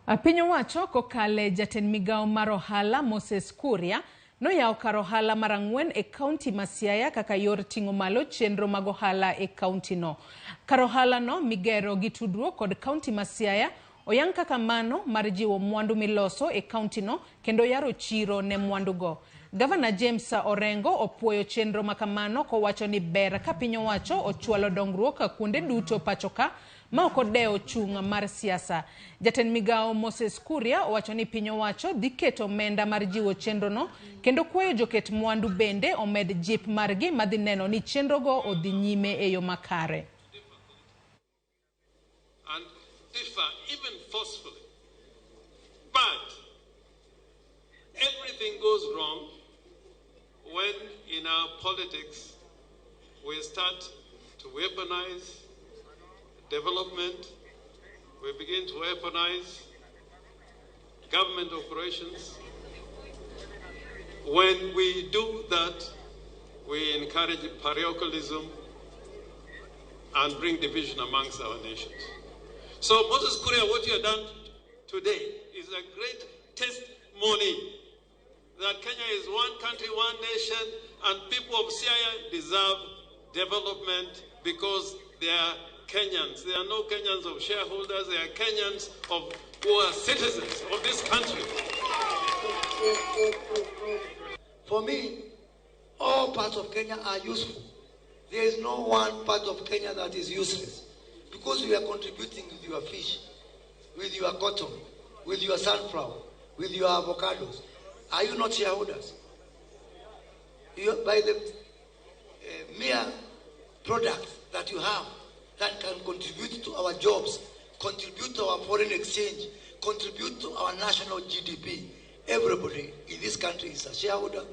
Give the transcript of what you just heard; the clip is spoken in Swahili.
Piny owacho kokale jatend migao mar ohala Moses Kuria noyawo kar ohala mar 4 e kaonti ma Siaya kaka yor ting'o malo chenro mag ohala e kaonti no. Kar ohala no migero gi tudruok kod kaonti ma Siaya oyang kaka mano mar jiwo mwandu miloso e kaonti no kendo yaro chiro ne mwandu go. Gavana James Orengo opuoyo chenro makamano kowacho ni ber ka piny owacho ochwalo dongruok kuonde duto pachoka ma ok odewo chung' mar siasa. Jatend migao Moses Kuria owacho ni piny owacho dhi keto omenda mar jiwo chenro no kendo kwayo joket mwandu bende omed jip margi madhi neno ni chenro go odhi nyime e yo makare. And differ even forcefully. But everything goes wrong when in our politics we start to weaponize development, we begin to weaponize government operations. When we do that, we encourage parochialism and bring division amongst our nations. So Moses Kuria, what you have done today is a great testimony that Kenya is one country, one nation, and people of Siaya deserve development because they are Kenyans. They are no Kenyans of shareholders, they are Kenyans who are citizens of this country. For me, all parts of Kenya are useful. There is no one part of Kenya that is useless. Because we are contributing with your fish, with your cotton, with your sunflower, with your avocados. Are you not shareholders? By the mere products that you have that can contribute to our jobs, contribute to our foreign exchange, contribute to our national GDP. Everybody in this country is a shareholder.